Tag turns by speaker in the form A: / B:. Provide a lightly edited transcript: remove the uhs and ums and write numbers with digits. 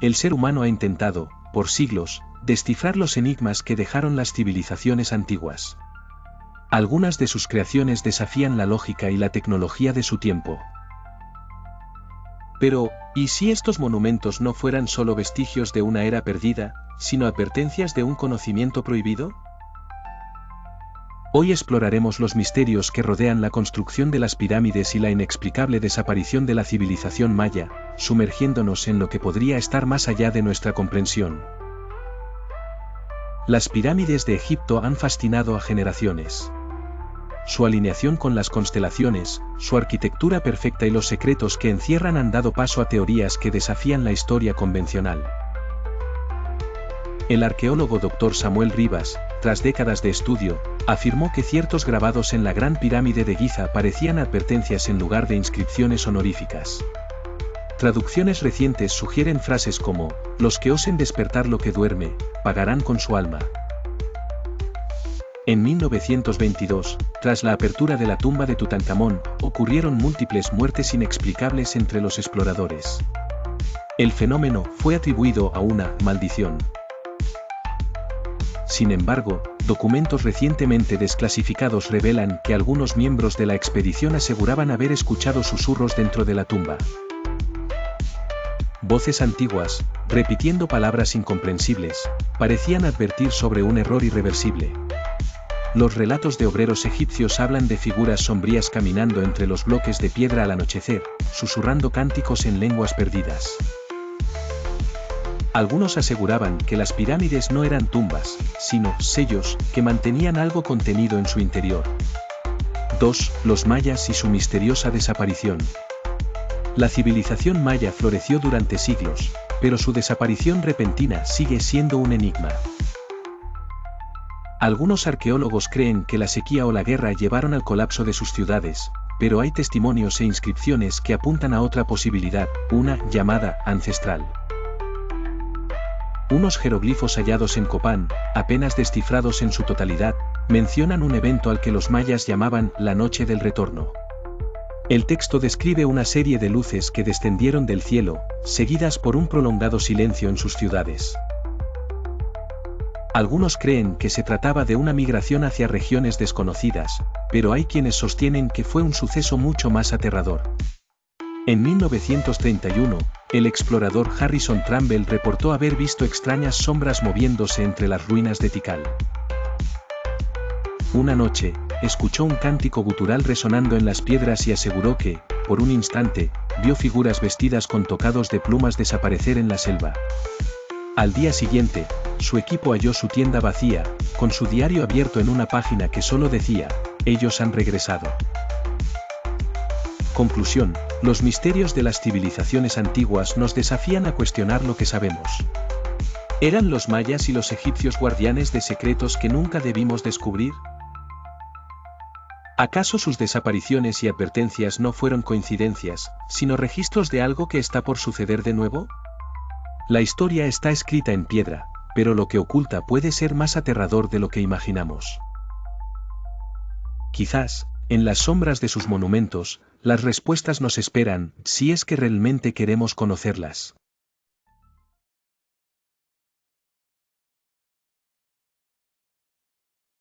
A: El ser humano ha intentado, por siglos, descifrar los enigmas que dejaron las civilizaciones antiguas. Algunas de sus creaciones desafían la lógica y la tecnología de su tiempo. Pero, ¿y si estos monumentos no fueran solo vestigios de una era perdida, sino advertencias de un conocimiento prohibido? Hoy exploraremos los misterios que rodean la construcción de las pirámides y la inexplicable desaparición de la civilización maya, sumergiéndonos en lo que podría estar más allá de nuestra comprensión. Las pirámides de Egipto han fascinado a generaciones. Su alineación con las constelaciones, su arquitectura perfecta y los secretos que encierran han dado paso a teorías que desafían la historia convencional. El arqueólogo Dr. Samuel Rivas, tras décadas de estudio, afirmó que ciertos grabados en la Gran Pirámide de Giza parecían advertencias en lugar de inscripciones honoríficas. Traducciones recientes sugieren frases como, los que osen despertar lo que duerme, pagarán con su alma. En 1922, tras la apertura de la tumba de Tutankamón, ocurrieron múltiples muertes inexplicables entre los exploradores. El fenómeno fue atribuido a una maldición. Sin embargo, documentos recientemente desclasificados revelan que algunos miembros de la expedición aseguraban haber escuchado susurros dentro de la tumba. Voces antiguas, repitiendo palabras incomprensibles, parecían advertir sobre un error irreversible. Los relatos de obreros egipcios hablan de figuras sombrías caminando entre los bloques de piedra al anochecer, susurrando cánticos en lenguas perdidas. Algunos aseguraban que las pirámides no eran tumbas, sino sellos que mantenían algo contenido en su interior. 2. Los mayas y su misteriosa desaparición. La civilización maya floreció durante siglos, pero su desaparición repentina sigue siendo un enigma. Algunos arqueólogos creen que la sequía o la guerra llevaron al colapso de sus ciudades, pero hay testimonios e inscripciones que apuntan a otra posibilidad, una llamada ancestral. Unos jeroglifos hallados en Copán, apenas descifrados en su totalidad, mencionan un evento al que los mayas llamaban la Noche del Retorno. El texto describe una serie de luces que descendieron del cielo, seguidas por un prolongado silencio en sus ciudades. Algunos creen que se trataba de una migración hacia regiones desconocidas, pero hay quienes sostienen que fue un suceso mucho más aterrador. En 1931, el explorador Harrison Tramble reportó haber visto extrañas sombras moviéndose entre las ruinas de Tikal. Una noche, escuchó un cántico gutural resonando en las piedras y aseguró que, por un instante, vio figuras vestidas con tocados de plumas desaparecer en la selva. Al día siguiente, su equipo halló su tienda vacía, con su diario abierto en una página que solo decía, ellos han regresado. Conclusión, los misterios de las civilizaciones antiguas nos desafían a cuestionar lo que sabemos. ¿Eran los mayas y los egipcios guardianes de secretos que nunca debimos descubrir? ¿Acaso sus desapariciones y advertencias no fueron coincidencias, sino registros de algo que está por suceder de nuevo? La historia está escrita en piedra, pero lo que oculta puede ser más aterrador de lo que imaginamos. Quizás, en las sombras de sus monumentos, las respuestas nos esperan, si es que realmente queremos conocerlas.